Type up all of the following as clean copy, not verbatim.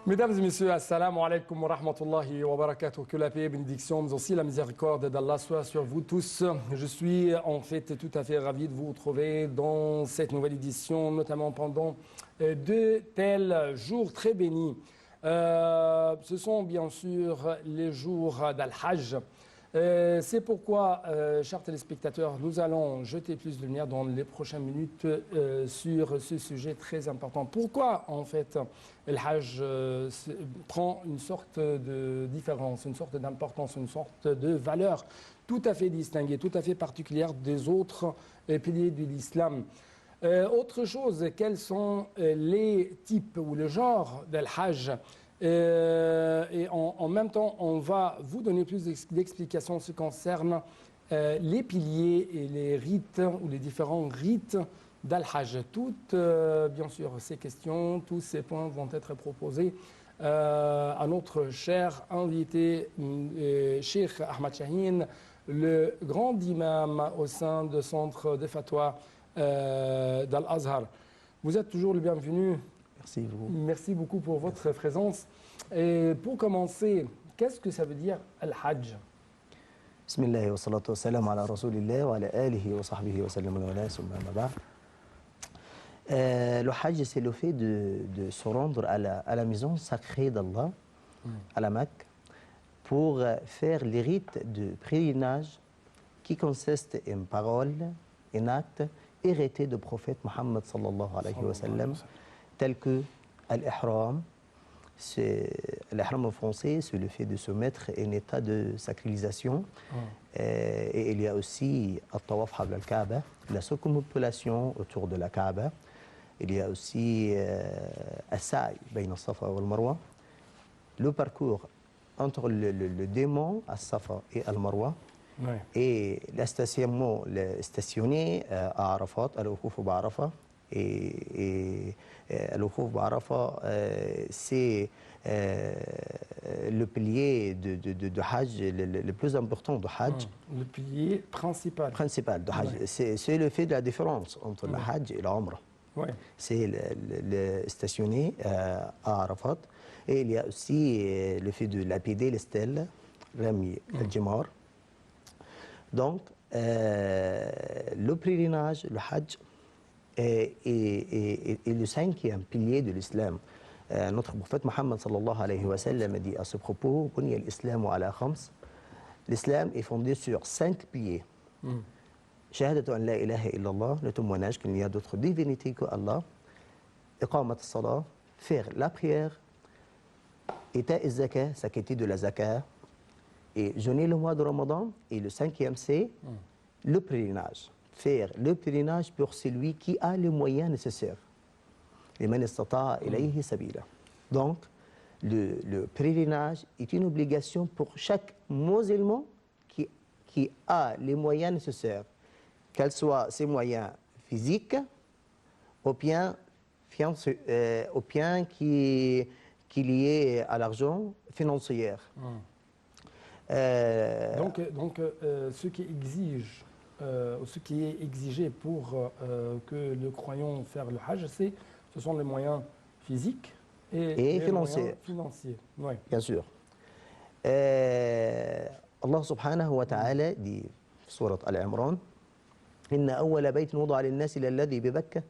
Mesdames et messieurs, assalamu alaikum wa rahmatullahi wa barakatuh. Que la paix et bénédiction, mais aussi la miséricorde d'Allah soit sur vous tous. Je suis en fait tout à fait ravi de vous retrouver dans cette nouvelle édition, notamment pendant de tels jours très bénis. Ce sont bien sûr les jours d'Al-Hajj. C'est pourquoi, chers téléspectateurs, nous allons jeter plus de lumière dans les prochaines minutes sur ce sujet très important. Pourquoi, en fait, le Hajj prend une sorte de différence, une sorte d'importance, une sorte de valeur tout à fait distinguée, tout à fait particulière des autres piliers de l'islam. Autre chose, quels sont les types ou le genre de Hajj? Et en même temps, on va vous donner plus d'explications en ce qui concerne les piliers et les rites ou les différents rites d'Al-Hajj. Toutes, bien sûr, ces questions, tous ces points vont être proposés à notre cher invité, Cheikh Ahmad Chahine, le grand imam au sein du centre de fatwa d'Al-Azhar. Vous êtes toujours le bienvenu. Merci vous. Merci beaucoup pour votre présence. Et pour commencer, qu'est-ce que ça veut dire Al-Hajj? Bismillah wa salatu wa salam ala rasulillah wa ala alihi wa sahbihi wa sallam wa summa ma ba'd. Le Hajj, c'est le fait de se rendre à la maison sacrée d'Allah, à la Mecque, pour faire les rites de pèlerinage qui consistent en paroles, en actes hérités du prophète Mohammed sallallahu alayhi wa sallam, tels que l'ihram. L'ihram en français, c'est le fait de se mettre en état de sacralisation. Et il y a aussi al-tawaf habla al-Kaaba, la circumambulation autour de la Kaaba. Il y a aussi al-sa'i bayna al-Safa et al-Marwa, le parcours entre le démon al-Safa et al-Marwa. Ouais. Et le stationner à Arafat, à l'Oukhouf Ba'arafa. Et l'Oukhouf Ba'arafa, c'est le pilier de Hajj, le plus important de Hajj. Le pilier principal. Principal de Hajj. Ouais. C'est le fait de la différence entre le Hajj et l'Umrah. Ouais. C'est le stationner à Arafat. Et il y a aussi le fait de lapider les stèles, Rami al-Jimar. Donc, le pèlerinage, le Hajj, est le cinquième pilier de l'islam. Notre prophète Mohammed sallallahu alayhi wa sallam a dit à ce propos, l'islam est fondé sur 5 piliers. Shahadatu an la ilaha illallah, le témoignage qu'il n'y a d'autre divinité que Allah. Iqamat al-salah, faire la prière. Ita al-zakah, s'acquitter de la zakah. Et jeûner le mois de Ramadan. Et le cinquième, c'est le pèlerinage. Faire le pèlerinage pour celui qui a les moyens nécessaires. Donc, le pèlerinage est une obligation pour chaque musulman qui a les moyens nécessaires, qu'elles soient ses moyens physiques ou bien qui liés à l'argent financier. Donc, ce qui exige, ce qui est exigé pour que le croyant fasse le Hajj, ce sont les moyens physiques et financiers. Ouais. Bien sûr. Allah subhanahu wa ta'ala dit, surat Al-Imran, إن أول بيت وضع للناس للذي ببكة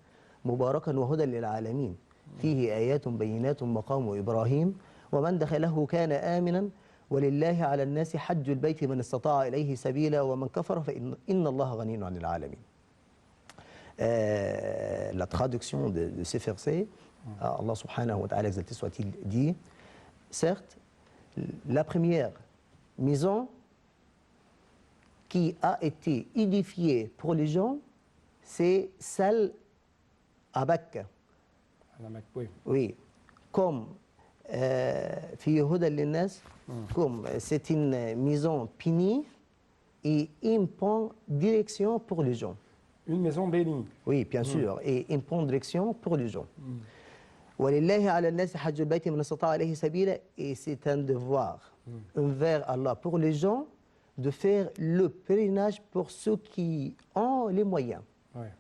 مباركا وهدى للعالمين فيه آيات بينات مقام إبراهيم ومن دخله كان آمنا ولله على الناس حج البيت من استطاع إليه سبيلا ومن كفر فإن الله غني عن العالمين. La traduction de ces versets, Allah subhanahu wa ta'ala exalté soit-il dit, certes, la première maison qui a été édifiée pour les gens, c'est celle à Mecque. Oui, comme comme c'est une maison bénie et une bonne direction pour les gens. Une maison bénie. Oui, bien sûr, et une bonne direction pour les gens. Et c'est un devoir envers Allah pour les gens de faire le pèlerinage pour ceux qui ont les moyens. Ouais.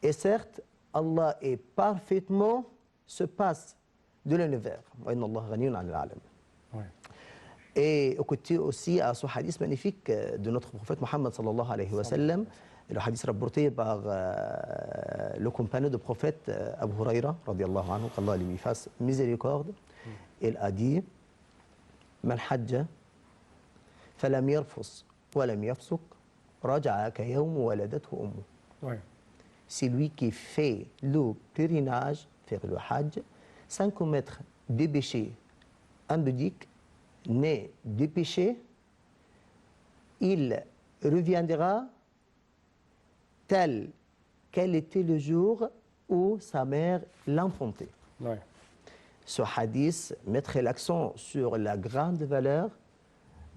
Et certes, Allah est parfaitement se passe de l'univers. Wa inna Allah ghaniyun 'anil 'alam. Ouais. Et écoutez aussi à ce hadith magnifique de notre prophète Mohammed sallallahu alayhi wa sallam, le hadith rapporté par le compagnon du prophète Abu Huraira, radiallahu anhu, qu'Allah lui fasse miséricorde. Il a dit Man hajja falam yarfus walam yafsuk raja'a ka yawm waladathu ummu. Ouais. C'est lui qui fait le pèlerinage, faire le hajj, sans commettre des péchés impudiques, né de péché, il reviendra tel quel était le jour où sa mère l'enfantait. Ouais. Ce hadith mettrait l'accent sur la grande valeur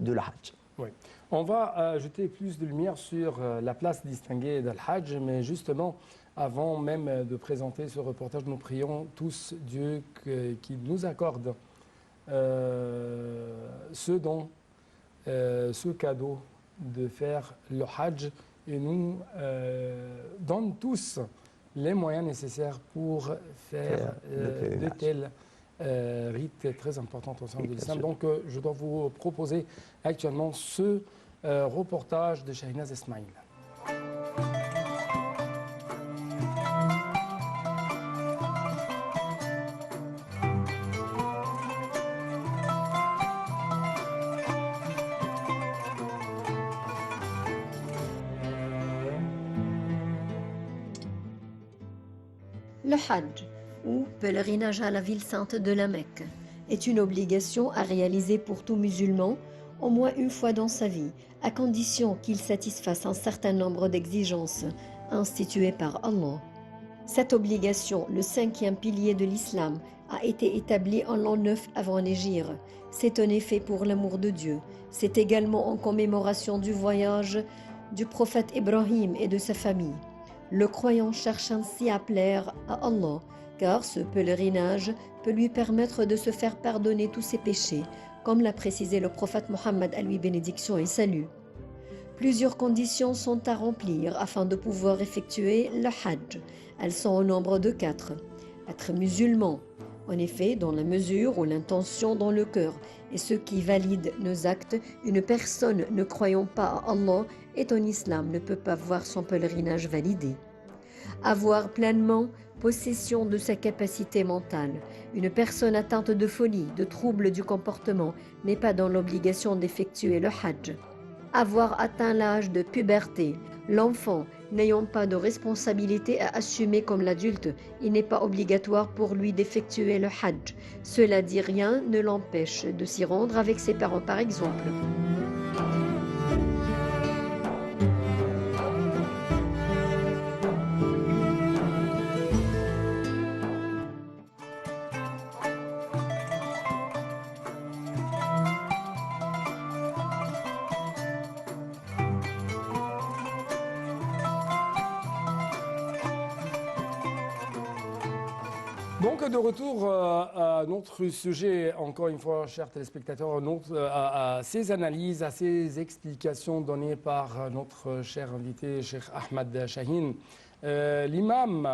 de la Hajj. Oui. On va jeter plus de lumière sur la place distinguée d'Al-Hajj, mais justement, avant même de présenter ce reportage, nous prions tous Dieu qui nous accorde ce don, ce cadeau de faire le Hajj et nous donne tous les moyens nécessaires pour faire de tels rites très importants au sein de l'islam. Donc je dois vous proposer actuellement ce reportage de Shahinaz Ismail. Le Hajj, ou pèlerinage à la ville sainte de la Mecque, est une obligation à réaliser pour tout musulman au moins une fois dans sa vie, à condition qu'il satisfasse un certain nombre d'exigences instituées par Allah. Cette obligation, le 5e pilier de l'islam, a été établie en l'an 9 avant l'Hégire. C'est en effet pour l'amour de Dieu. C'est également en commémoration du voyage du prophète Ibrahim et de sa famille. Le croyant cherche ainsi à plaire à Allah, car ce pèlerinage peut lui permettre de se faire pardonner tous ses péchés, comme l'a précisé le prophète Mohammed, à lui bénédiction et salut. Plusieurs conditions sont à remplir afin de pouvoir effectuer le Hajj. Elles sont au nombre de 4. Être musulman, en effet, dans la mesure où l'intention dans le cœur est ce qui valide nos actes, une personne ne croyant pas à Allah et en islam ne peut pas voir son pèlerinage validé. Avoir pleinement possession de sa capacité mentale. Une personne atteinte de folie, de troubles du comportement, n'est pas dans l'obligation d'effectuer le Hajj. Avoir atteint l'âge de puberté. L'enfant n'ayant pas de responsabilité à assumer comme l'adulte, il n'est pas obligatoire pour lui d'effectuer le Hajj. Cela dit, rien ne l'empêche de s'y rendre avec ses parents par exemple. Donc de retour à notre sujet, encore une fois, chers téléspectateurs, à ces analyses, à ces explications données par notre cher invité, Cheikh Ahmed Shahin. L'imam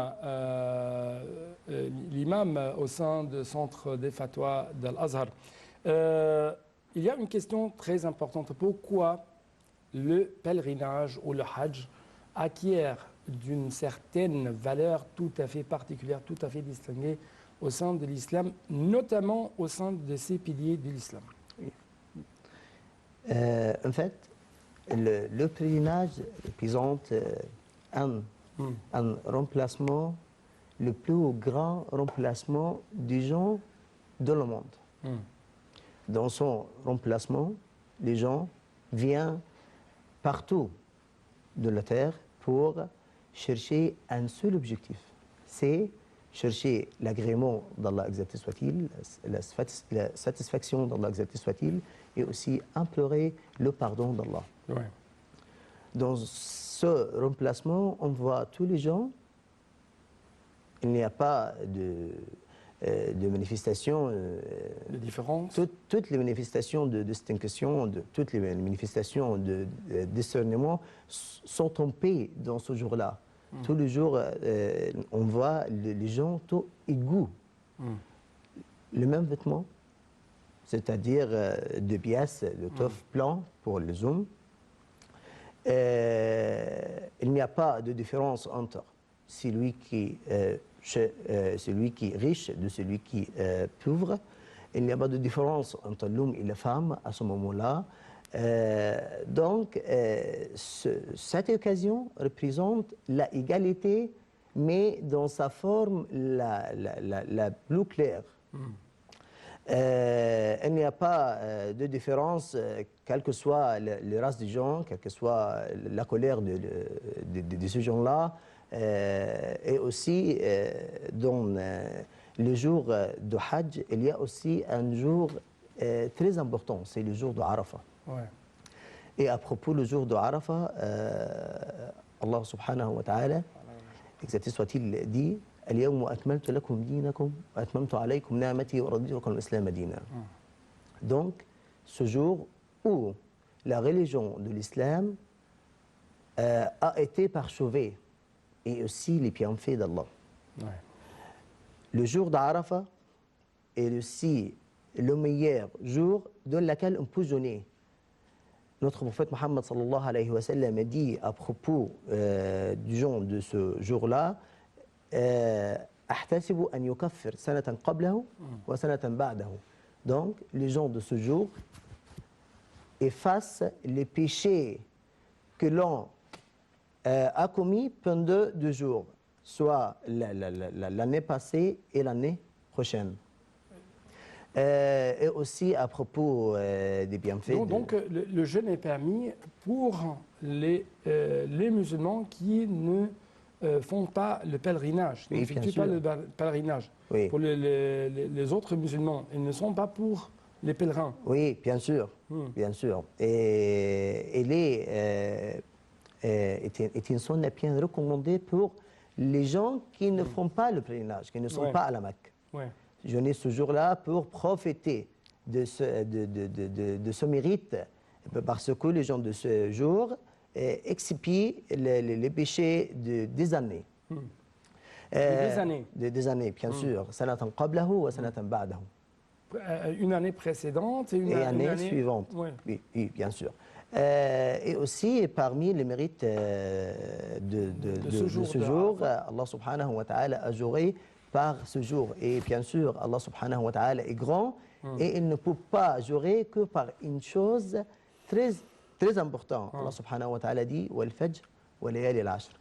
au sein du centre des fatwas d'Al-Azhar. Il y a une question très importante. Pourquoi le pèlerinage ou le Hajj acquiert d'une certaine valeur tout à fait particulière, tout à fait distinguée au sein de l'islam, notamment au sein de ces piliers de l'islam? En fait, le pèlerinage représente un remplacement, le plus grand remplacement des gens dans le monde. Dans son remplacement, les gens viennent partout de la terre pour chercher un seul objectif, c'est chercher l'agrément d'Allah exalté soit-il, la satisfaction d'Allah exalté soit-il, et aussi implorer le pardon d'Allah. Ouais. Dans ce remplacement, on voit tous les gens, il n'y a pas de manifestations, de différence. Toutes les manifestations de distinction, toutes les manifestations de discernement sont en paix dans ce jour-là. Tous les jours, on voit les gens tout égaux. le même vêtement, c'est-à-dire deux pièces de toffe blanc pour les hommes. Il n'y a pas de différence entre celui qui est riche de celui qui est pauvre. Il n'y a pas de différence entre l'homme et la femme à ce moment-là. Donc, cette occasion représente l'égalité, mais dans sa forme la plus claire. Il n'y a pas de différence, quelle que soit la race des gens, quelle que soit la colère de ces gens-là. Et aussi, dans le jour de Hajj, il y a aussi un jour très important, c'est le jour de Arafah. Ouais. Et à propos du jour de Arafah, Allah subhanahu wa ta'ala, exalté soit-il, dit اليوم أكملت لكم دينكم وأتممت عليكم نعمتي ورضيت لكم الإسلام دينا. Donc, ce jour où la religion de l'islam a été parachevée et aussi les bienfaits d'Allah. Ouais. Le jour d'Arafah est aussi le meilleur jour dans lequel on peut jeûner. Notre prophète Mohammed sallallahu alayhi wa sallam a dit à propos du jeûne de ce jour-là, أحتسب أن يكفر سنة قبله وسنة بعده. Donc, les gens de ce jour effacent les péchés que l'on a commis pendant 2 jours, soit l'année passée et l'année prochaine. Et aussi à propos des bienfaits. Donc, le jeûne est permis pour les musulmans qui ne font pas le pèlerinage, Oui, n'effectuent bien pas sûr. le pèlerinage. Oui. Pour les autres musulmans, ils ne sont pas pour les pèlerins. Oui, bien sûr, bien sûr. Et il est une sunna bien recommandée pour les gens qui ne font pas le pèlerinage, qui ne sont Ouais. pas à la Mecque. Ouais. Jeûner ce jour-là pour profiter de ce mérite, parce que les gens de ce jour expient les péchés des années. Des années. Des années, bien sûr. Sanatan qablahu wa sanatan ba'dahu. Une année précédente et une Et année année suivante. Ouais. Oui, oui, bien sûr. Et aussi, parmi les mérites de ce jour, Allah subhanahu wa ta'ala a juré par ce jour. Et bien sûr, Allah subhanahu wa ta'ala est grand et il ne peut pas jurer que par une chose très importante. Allah subhanahu wa ta'ala dit « Wal fajr wa layali al-ashr »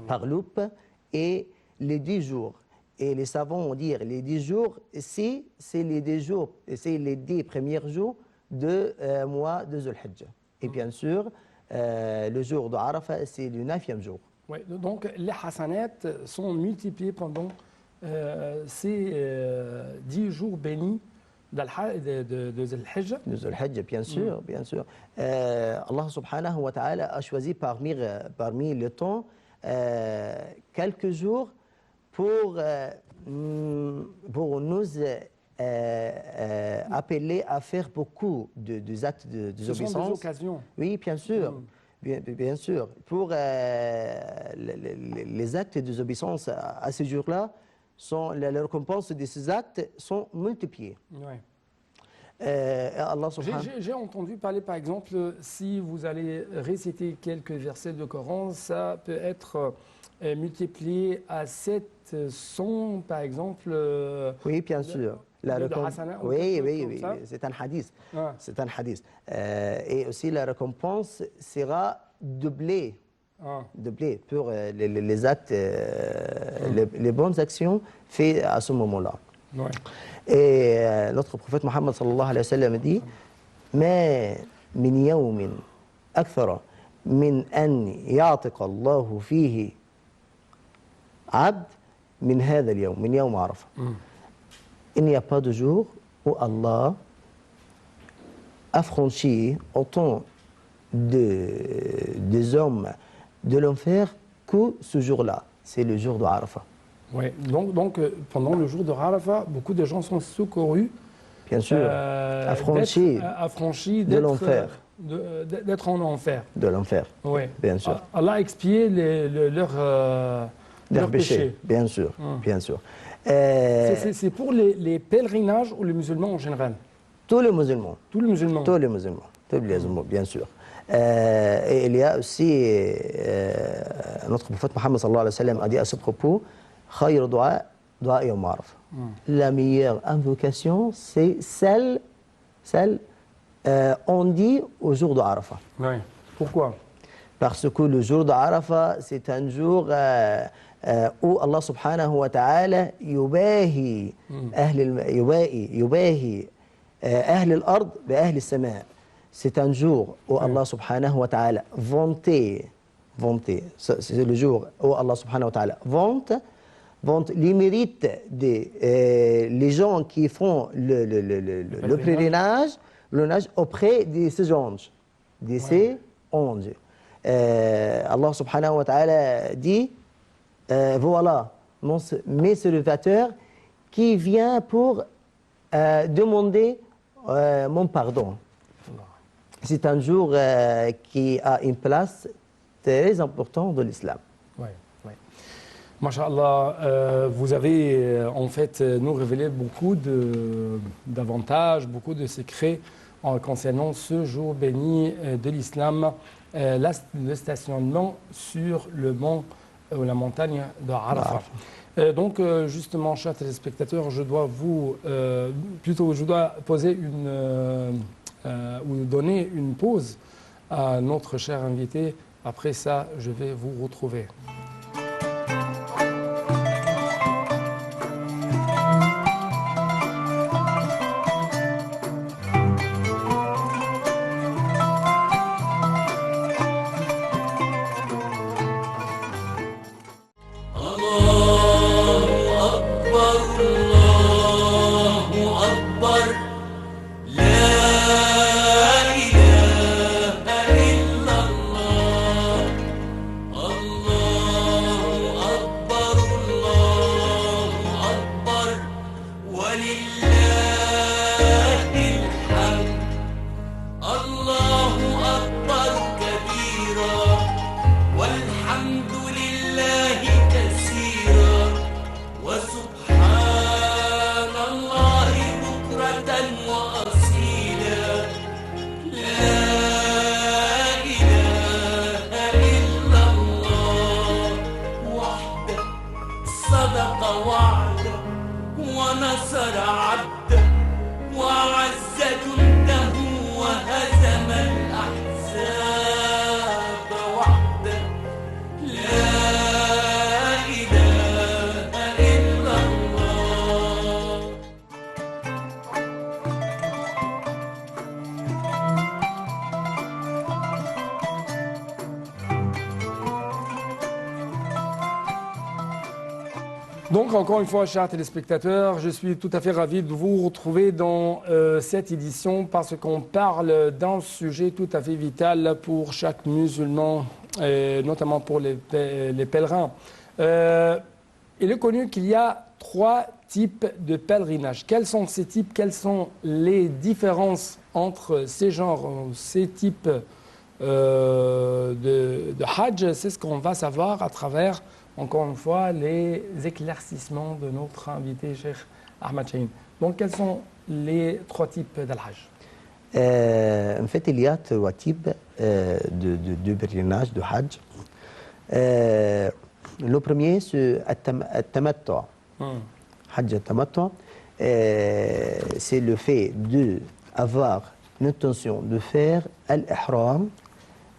par l'aube et les 10 jours. Et les savants vont dire les 10 jours, c'est les 10 jours, c'est les 10 premiers jours de mois de Dhul Hijjah. Et bien sûr, le jour de Arafah, c'est le 9e jour. Ouais. Donc, les hasanats sont multipliés pendant ces 10 jours bénis de Dhul Hijjah. De Dhul Hijjah, bien sûr, bien sûr. Allah subhanahu wa ta'ala a choisi parmi le temps quelques jours pour nous appeler à faire beaucoup d'actes de désobéissance. Ce sont des occasions. Oui, bien sûr. Bien sûr. Pour les actes de désobéissance à ce jour-là, la récompense de ces actes sont multipliées. Ouais. Allah subhanahu J'ai entendu parler, par exemple, si vous allez réciter quelques versets de Coran, ça peut être multiplié à 700, par exemple. Oui, bien sûr. Oui, c'est un hadith. Ah. C'est un hadith. Et aussi, la récompense sera doublée. Ah. Doublée pour les actes, les bonnes actions faites à ce moment-là. Ouais. Et notre prophète Mohammed sallallahu alayhi wa sallam dit ما من يوم أكثر من أن يعتق الله فيه عبد من هذا اليوم من يوم عرفة. Il n'y a pas de jour où Allah a franchi autant des hommes de l'enfer que ce jour-là. C'est le jour de Arafah. Ouais. Donc, pendant le jour de Arafah, beaucoup de gens sont secourus. Bien sûr, affranchis de l'enfer. D'être en enfer. De l'enfer, Oui. bien sûr. Allah a expié leurs Leurs péchés. Bien sûr, bien sûr. C'est pour les pèlerinages ou les musulmans en général? Tous les musulmans. Tous les musulmans. Tous les musulmans. Tous les musulmans, bien sûr. Et il y a aussi notre prophète Mohammed sallallahu alayhi wa sallam a dit à ce propos, khayr dua yawm Arafah. La meilleure invocation, c'est celle on dit au jour de Arafah. Oui. Pourquoi? Parce que le jour de Arafah, c'est un jour où Allah subhanahu wa ta'ala yubahi أهل الأرض بأهل السماء. C'est un jour où Allah subhanahu wa ta'ala vanté, c'est le jour où Allah subhanahu wa ta'ala vante les mérites les gens qui font le pèlerinage auprès de ces anges. Allah subhanahu wa ta'ala dit, voilà mes serviteurs qui viennent pour demander mon pardon. C'est un jour qui a une place très importante dans l'islam. Oui, oui. Masha'Allah, vous avez en fait nous révélé beaucoup d'avantages, beaucoup de secrets concernant ce jour béni de l'islam, le stationnement sur le mont ou la montagne de Arafat. Donc, justement, chers téléspectateurs, je dois poser ou donner une pause à notre cher invité. Après ça, je vais vous retrouver. Donc, encore une fois, chers téléspectateurs, je suis tout à fait ravi de vous retrouver dans cette édition parce qu'on parle d'un sujet tout à fait vital pour chaque musulman, notamment pour les pèlerins. Il est connu qu'il y a 3 types de pèlerinage. Quels sont ces types? Quelles sont les différences entre ces genres, ces types de Hajj? C'est ce qu'on va savoir à travers, encore une fois, les éclaircissements de notre invité, Cheikh Ahmed Chahine. Donc, quels sont les 3 types d'Al-Hajj? En fait, il y a 3 types de pèlerinage, de Hajj. Le premier, c'est Al-Tamattu. Hajj Al-Tamattu, c'est le fait d'avoir l'intention de faire Al-Ihram,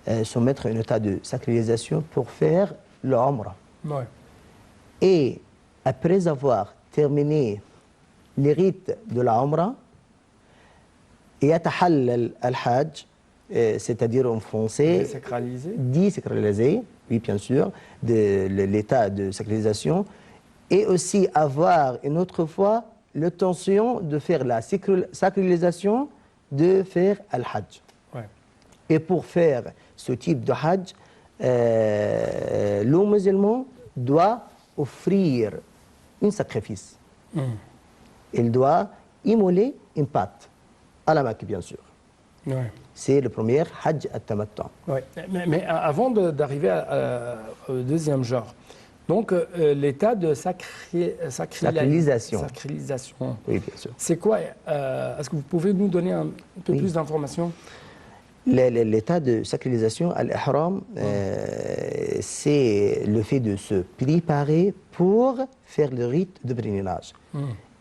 se mettre en état de sacralisation pour faire le Umrah. Ouais. Et après avoir terminé les rites de la Umrah, يتحلل الحاج, c'est-à-dire en français, désacraliser, oui bien sûr, de l'état de sacralisation, et aussi avoir une autre fois l'intention de faire la sacralisation, de faire al-Hajj. Ouais. Et pour faire ce type de Hajj, le musulman doit offrir un sacrifice. Il doit immoler une pâte à la Mecque, bien sûr. Ouais. C'est le premier Hajj At-Tamattu. Ouais. Mais avant d'arriver au deuxième genre, Donc, l'état de sacralisation. Sacralisation. Oui, bien sûr. C'est quoi est-ce que vous pouvez nous donner un peu plus d'informations? L'état de sacralisation à l'ihram, c'est le fait de se préparer pour faire le rite de pèlerinage.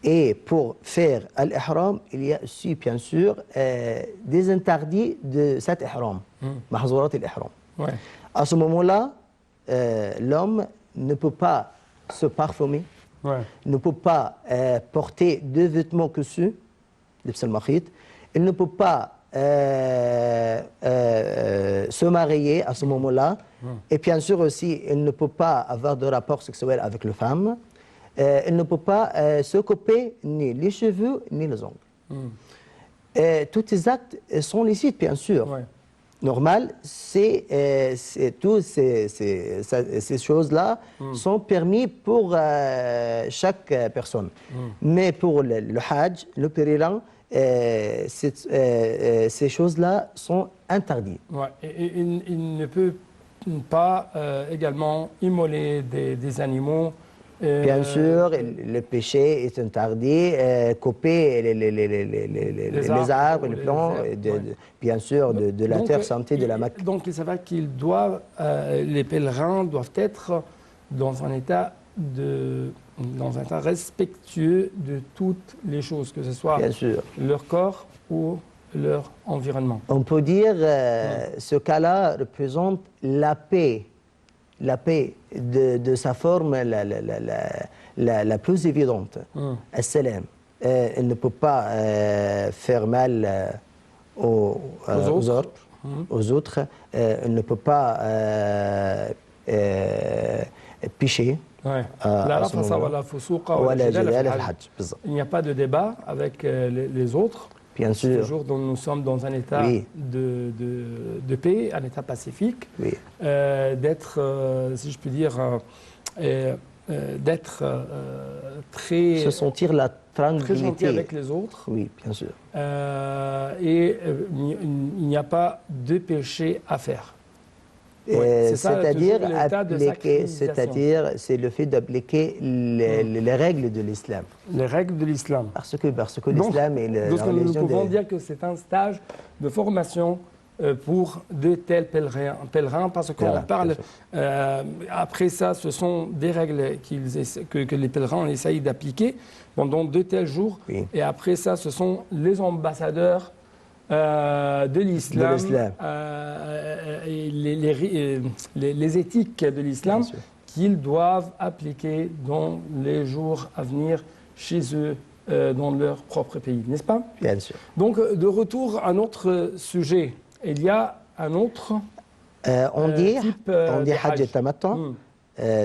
Et pour faire l'ihram, il y a aussi, bien sûr, des interdits de cet ihram, mahzourat l'ihram. Ouais. À ce moment-là, l'homme ne peut pas se parfumer, ne peut pas porter deux vêtements cousus, il ne peut pas se marier à ce moment-là, et bien sûr aussi, il ne peut pas avoir de rapport sexuel avec les femmes, il ne peut pas se couper ni les cheveux ni les ongles. Tous ces actes sont licites, bien sûr. Ouais. Normal, toutes ces choses-là sont permis pour chaque personne. Mais pour le Hajj, le pèlerin, ces choses-là sont interdites. Ouais. Et il ne peut pas également immoler des animaux. Bien sûr, le péché est interdit, couper les arbres, les plants, bien sûr, de la terre santé de la Mecque. Donc, il s'avère qu'ils doivent, les pèlerins doivent être dans un état respectueux de toutes les choses, que ce soit Bien sûr. leur corps ou leur environnement. On peut dire ce cas-là représente la paix de sa forme la plus évidente. As-salam. Il ne peut pas faire mal aux autres. Il ne peut pas pécher. Ouais. Il n'y a pas de débat avec les autres. Bien sûr. Toujours, nous sommes dans un état de paix, un état pacifique, d'être, si je puis dire, d'être très... Se sentir la tranquillité. Très gentil avec les autres. Oui, bien sûr. Et il n'y a pas de péché à faire. C'est-à-dire, c'est le fait d'appliquer les règles de l'islam. Les règles de l'islam. Parce que l'islam est la religion. Nous pouvons dire que c'est un stage de formation pour de tels pèlerins, parce qu'on parle, après ça, ce sont des règles que les pèlerins essayent d'appliquer pendant de tels jours. Oui. Et après ça, ce sont les ambassadeurs de l'islam, les éthiques de l'islam qu'ils doivent appliquer dans les jours à venir chez eux, dans leur propre pays, n'est-ce pas? Bien sûr. Donc, de retour à notre sujet, il y a un autre on dit Hajj al-Tamattu.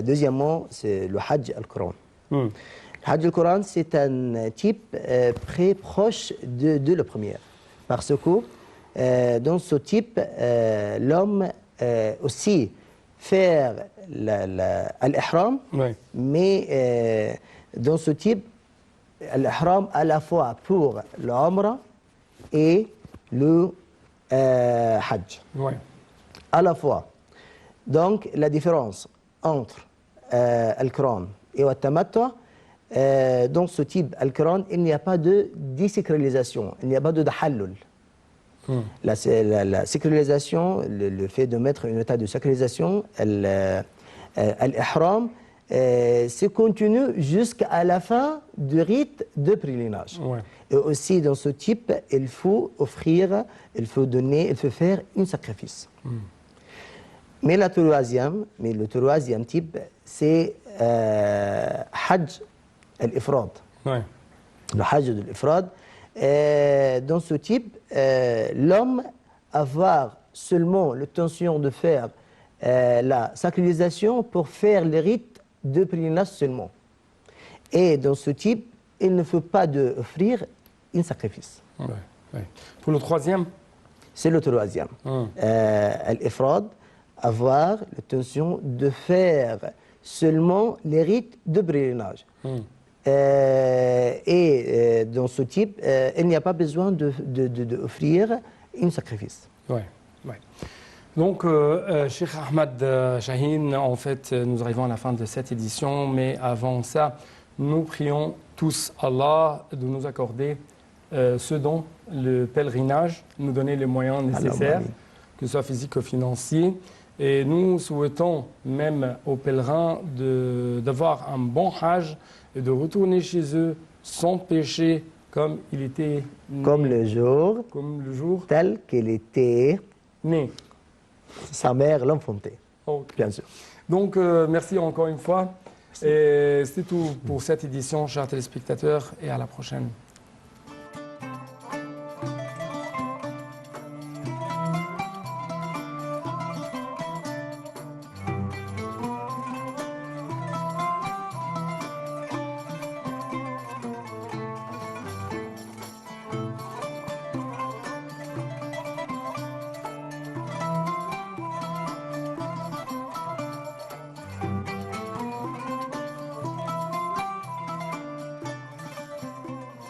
Deuxièmement, c'est le Hajj al-Quran. Le Hajj al-Quran, c'est un type très proche de le premier. Parce que dans ce type, l'homme aussi faire l'ihram, mais dans ce type, l'ihram à la fois pour l'Umrah et le Hajj. À la fois. Donc, la différence entre Al-Quran et le Tamattu, dans ce type Al-Quran, il n'y a pas de désacralisation, il n'y a pas de tahallul. La sacralisation, le fait de mettre un état de sacralisation, l'ihram, c'est continu jusqu'à la fin du rite de pèlerinage. Et aussi dans ce type, il faut offrir, il faut donner, il faut faire un sacrifice. Mais le troisième type, c'est Hajj al-Ifrad. Le Hajj de l'Ifrad. Dans ce type, l'homme avoir seulement l'intention de faire la sacralisation pour faire le rite de pèlerinage seulement. Et dans ce type, il ne faut pas offrir un sacrifice. Pour le troisième? C'est le troisième. Al-Ifrad, avoir l'intention de faire seulement les rites de pèlerinage. Et dans ce type, il n'y a pas besoin d'offrir un sacrifice. Donc, Cheikh Ahmad Chahine, en fait, nous arrivons à la fin de cette édition, mais avant ça, nous prions tous Allah de nous accorder ce dont le pèlerinage, nous donner les moyens nécessaires, que ce soit physiques ou financiers. Et nous souhaitons même aux pèlerins d'avoir un bon hajj et de retourner chez eux sans péché comme il était né, Comme le jour tel qu'il était né. sa mère l'enfantait, Ok. bien sûr. Donc, merci encore une fois. Et c'est tout pour cette édition, chers téléspectateurs, et à la prochaine.